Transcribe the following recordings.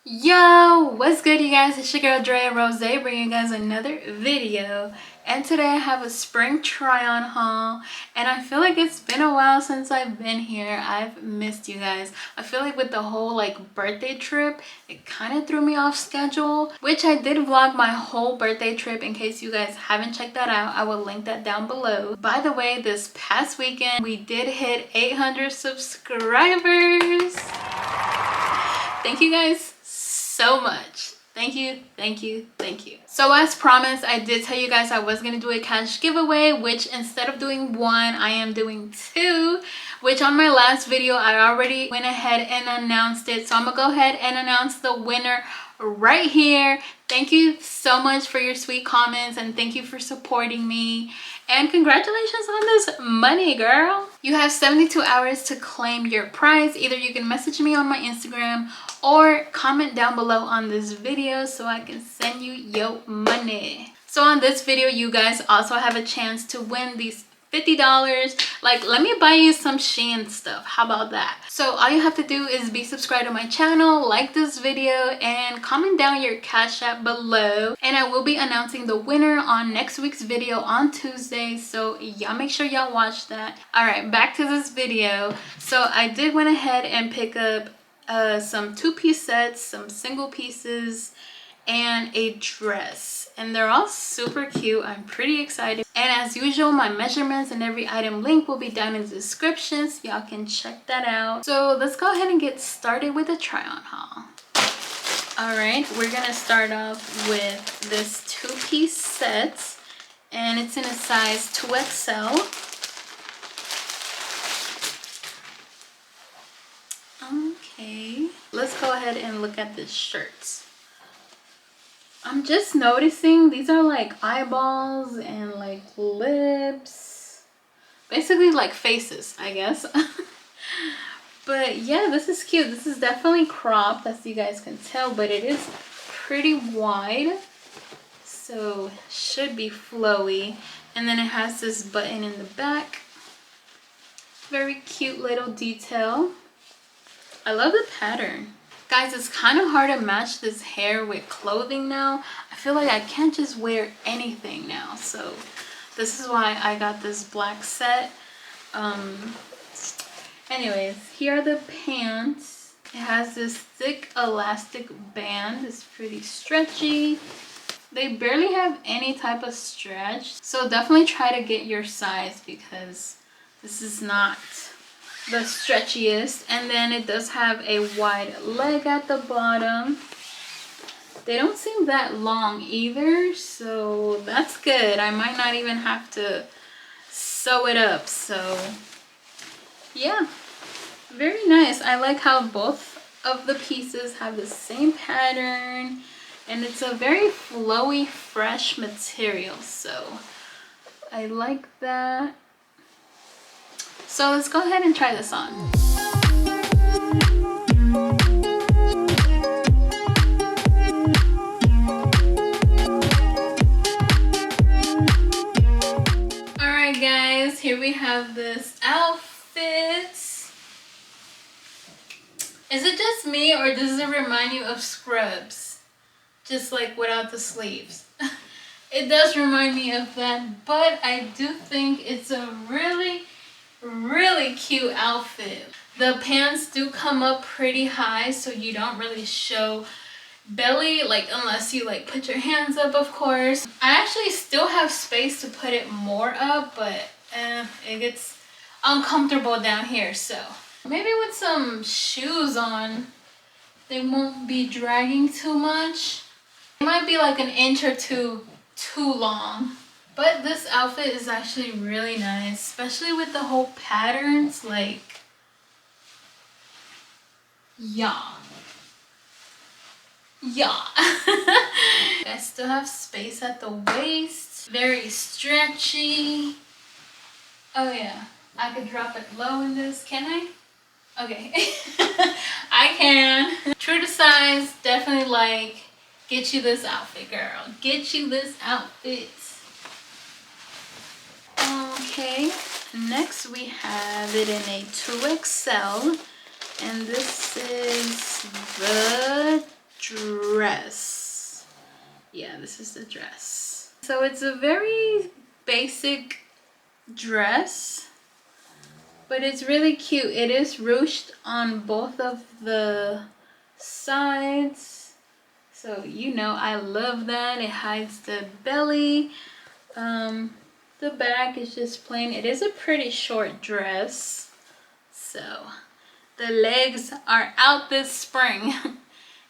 Yo, what's good you guys? It's your girl Drea Rozayyy bringing you guys another video, and today I have a spring try-on haul. And I feel like it's been a while since I've been here. I've missed you guys. I feel like with the whole birthday trip, it kind of threw me off schedule, which I did vlog my whole birthday trip. In case you guys haven't checked that out, I will link that down below. By the way, this past weekend we did hit 800 subscribers. Thank you guys so much. Thank you. So as promised, I did tell you guys I was gonna do a cash giveaway, which instead of doing one, I am doing two, which on my last video I already went ahead and announced it. So I'm gonna go ahead and announce the winner right here. Thank you so much for your sweet comments, and thank you for supporting me, and congratulations on this money, girl. You have 72 hours to claim your prize. Either you can message me on my Instagram or comment down below on this video so I can send you your money. So on this video, you guys also have a chance to win these $50. Let me buy you some Shein stuff. How about that? So all you have to do is be subscribed to my channel, like this video, and comment down your cash app below. And I will be announcing the winner on next week's video on Tuesday. So y'all make sure y'all watch that. All right, back to this video. So I did went ahead and pick up some two-piece sets, some single pieces, and a dress, and they're all super cute. I'm pretty excited. And as usual, my measurements and every item link will be down in the description, so y'all can check that out. So let's go ahead and get started with the try-on haul. All right, we're gonna start off with this two-piece set, and it's in a size 2XL. Okay, let's go ahead and look at the shirts. I'm just noticing these are like eyeballs and like lips, basically like faces, I guess. But yeah, this is cute. This is definitely cropped, as you guys can tell, but it is pretty wide, so should be flowy. And then it has this button in the back. Very cute little detail. I love the pattern. Guys, it's kind of hard to match this hair with clothing now. I feel like I can't just wear anything now. So this is why I got this black set. Anyways, here are the pants. It has this thick elastic band. It's pretty stretchy. They barely have any type of stretch. So definitely try to get your size, because this is not the stretchiest. And then it does have a wide leg at the bottom. They don't seem that long either, so that's good. I might not even have to sew it up. So yeah, very nice. I like how both of the pieces have the same pattern, and it's a very flowy, fresh material, so I like that. So let's go ahead and try this on. Alright guys, here we have this outfit. Is it just me, or does it remind you of Scrubs? Just like without the sleeves. It does remind me of that, but I do think it's a really cute outfit. The pants do come up pretty high, so you don't really show belly, unless you put your hands up, of course. I actually still have space to put it more up, but it gets uncomfortable down here. So maybe with some shoes on, they won't be dragging too much. It might be like an inch or two too long. But this outfit is actually really nice, especially with the whole patterns. Yeah. I still have space at the waist. Very stretchy. Oh yeah, I could drop it low in this. Can I? Okay. I can. True to size, definitely get you this outfit, girl. Get you this outfit. Okay, next we have it in a 2XL, and this is the dress. Yeah, this is the dress. So it's a very basic dress, but it's really cute. It is ruched on both of the sides, so you know I love that. It hides the belly. The back is just plain. It is a pretty short dress, so the legs are out this spring.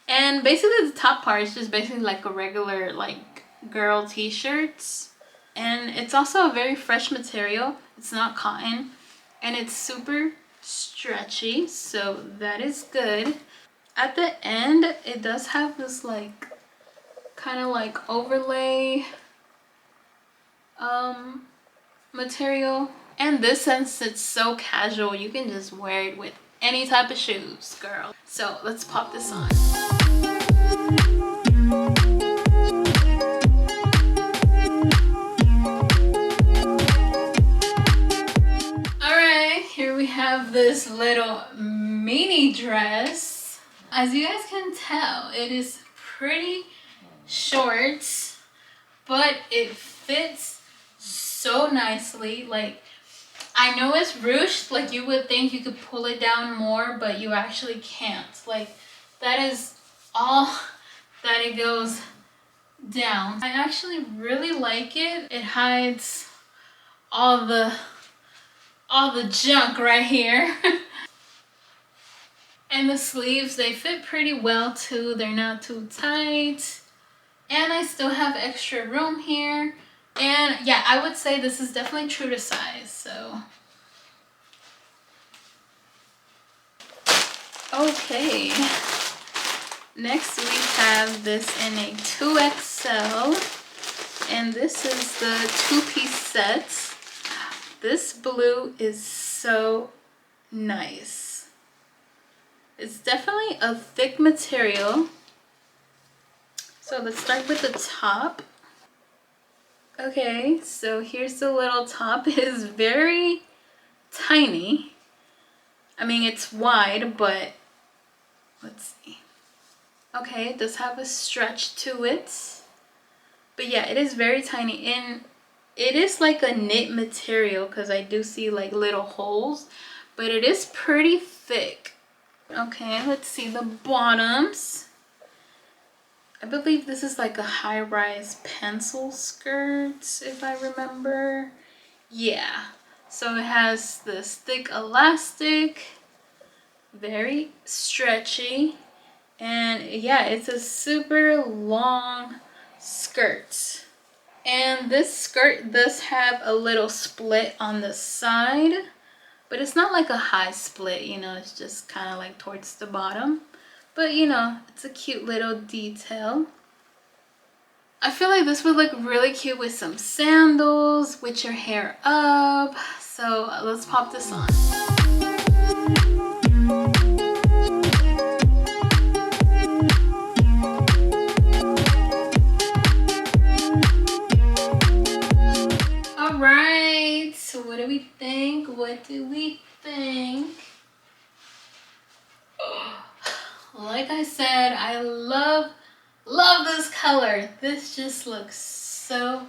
And basically the top part is just basically like a regular like girl t-shirts, and it's also a very fresh material. It's not cotton, and it's super stretchy, so that is good. At the end it does have this like kind of like overlay material, and this, since it's so casual, you can just wear it with any type of shoes, girl. So let's pop this on. Alright, here we have this little mini dress. As you guys can tell, it is pretty short, but it fits so nicely. Like, I know it's ruched, like you would think you could pull it down more, but you actually can't. Like, that is all that it goes down. I actually really like it. It hides all the junk right here. And the sleeves, they fit pretty well too. They're not too tight, and I still have extra room here. And yeah, I would say this is definitely true to size. So okay, next we have this in a 2XL, and this is the 2-piece set. This blue is so nice. It's definitely a thick material. So let's start with the top. Okay, so here's the little top. It is very tiny. I mean, it's wide, but let's see. Okay, it does have a stretch to it. But yeah, it is very tiny, and it is like a knit material because I do see like little holes, but it is pretty thick. Okay, let's see the bottoms. I believe this is like a high-rise pencil skirt, if I remember. Yeah, so it has this thick elastic, very stretchy, and yeah, it's a super long skirt. And this skirt does have a little split on the side, but it's not like a high split, you know, it's just kind of like towards the bottom. But you know, it's a cute little detail. I feel like this would look really cute with some sandals, with your hair up. So let's pop this on. All right, so what do we think? What do we think? Like I said, I love this color. This just looks so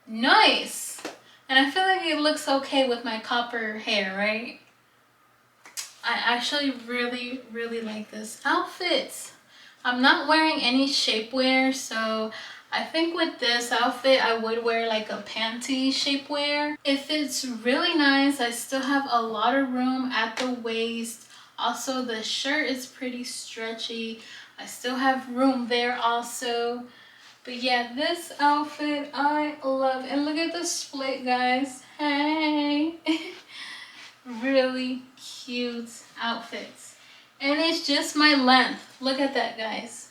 nice, and I feel like it looks okay with my copper hair, right? I actually really like this outfit. I'm not wearing any shapewear, so I think with this outfit I would wear like a panty shapewear. It fits really nice. I still have a lot of room at the waist. Also, the shirt is pretty stretchy. I still have room there also. But yeah, this outfit I love. And look at the split, guys. Hey. Really cute outfits. And it's just my length. Look at that, guys.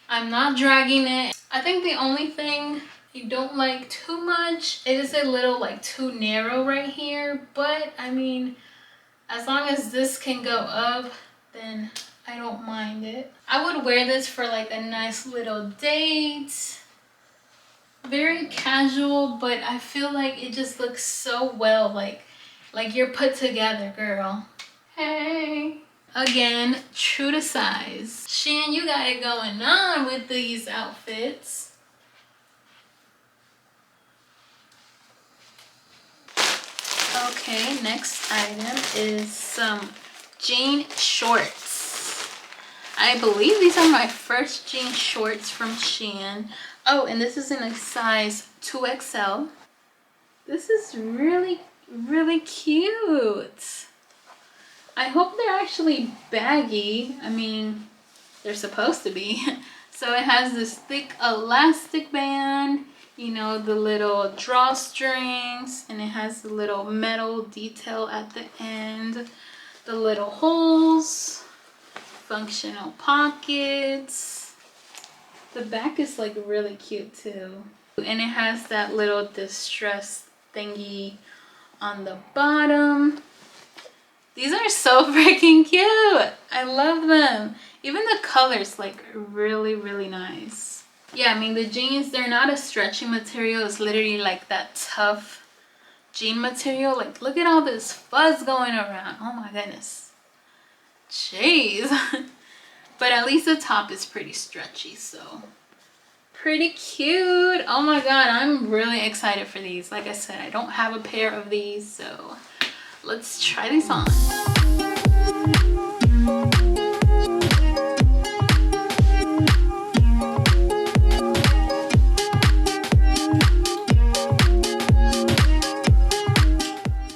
I'm not dragging it. I think the only thing I don't like too much, it is a little like too narrow right here. But I mean, as long as this can go up, then I don't mind it. I would wear this for like a nice little date. Very casual, but I feel like it just looks so well, like you're put together, girl. Hey. Again, true to size. Shein, you got it going on with these outfits. Okay, next item is some jean shorts. I believe these are my first jean shorts from Shein. Oh, and this is in a size 2XL. This is really, really cute. I hope they're actually baggy. I mean, they're supposed to be. So it has this thick elastic band, you know, the little drawstrings, and it has the little metal detail at the end, the little holes, functional pockets. The back is like really cute too. And it has that little distress thingy on the bottom. These are so freaking cute. I love them. Even the color's like really, really nice. Yeah, I mean the jeans, they're not a stretchy material. It's literally like that tough jean material. Like look at all this fuzz going around. Oh my goodness. Jeez. But at least the top is pretty stretchy, so pretty cute. Oh my god, I'm really excited for these. Like I said, I don't have a pair of these, so let's try these on.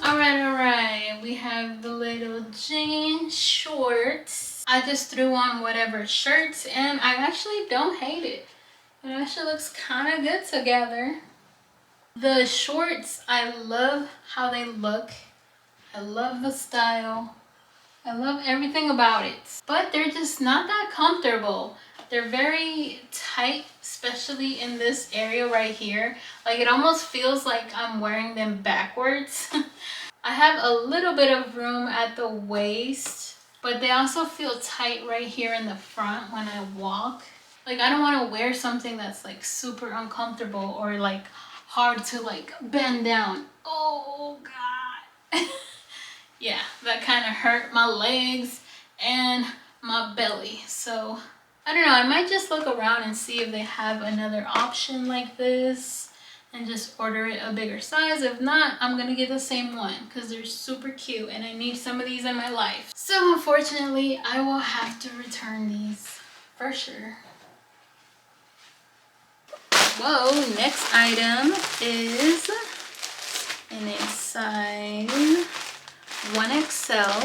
Alright, we have the little jean shorts. I just threw on whatever shirts and I actually don't hate it. It actually looks kind of good together. The shorts, I love how they look. I love the style. I love everything about it. But they're just not that comfortable. They're very tight, especially in this area right here. Like it almost feels like I'm wearing them backwards. I have a little bit of room at the waist, but they also feel tight right here in the front when I walk. Like I don't want to wear something that's like super uncomfortable or like hard to like bend down. Oh god. Yeah, that kind of hurt my legs and my belly. So I don't know, I might just look around and see if they have another option like this and just order it a bigger size. If not, I'm gonna get the same one because they're super cute and I need some of these in my life. So unfortunately, I will have to return these for sure. Whoa, next item is in a size 1XL,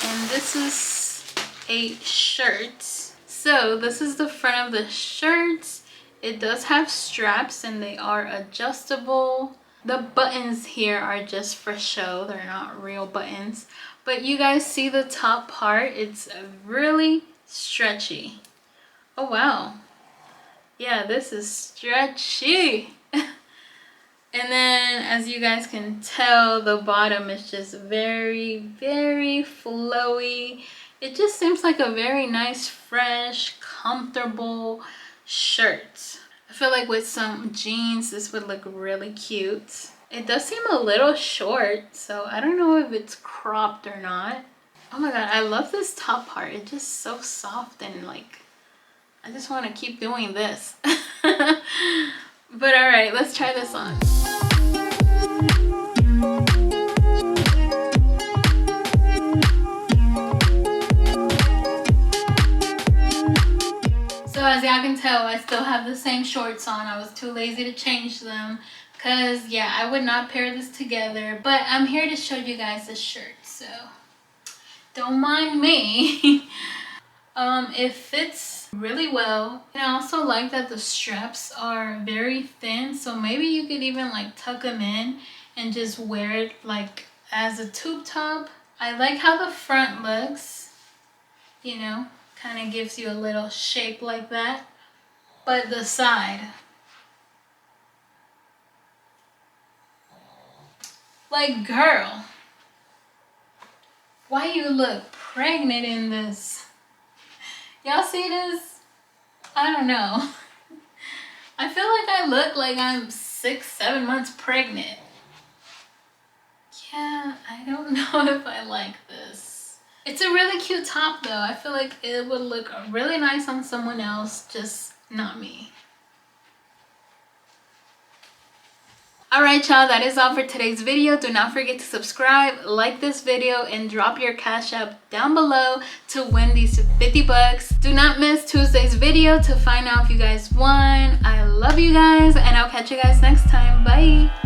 and this is a shirt. So this is the front of the shirt. It does have straps and they are adjustable. The buttons here are just for show, they're not real buttons, but you guys see the top part, it's really stretchy. Oh wow. Yeah, this is stretchy. And then as you guys can tell, the bottom is just very, very flowy. It just seems like a very nice, fresh, comfortable shirt. I feel like with some jeans, this would look really cute. It does seem a little short, so I don't know if it's cropped or not. Oh my god, I love this top part. It's just so soft and like, I just want to keep doing this. But alright, let's try this on. So as y'all can tell, I still have the same shorts on. I was too lazy to change them because yeah, I would not pair this together. But I'm here to show you guys the shirt, so don't mind me. It fits really well. And I also like that the straps are very thin, so maybe you could even like tuck them in and just wear it like as a tube top. I like how the front looks, you know, kind of gives you a little shape like that. But the side, like girl, why you look pregnant in this? Y'all see this? I don't know. I feel like I look like I'm 6-7 months pregnant. Yeah, I don't know if I like this. It's a really cute top though. I feel like it would look really nice on someone else, just not me. Alright y'all, that is all for today's video. Do not forget to subscribe, like this video, and drop your cash app down below to win these 50 bucks. Do not miss Tuesday's video to find out if you guys won. I love you guys, and I'll catch you guys next time. Bye!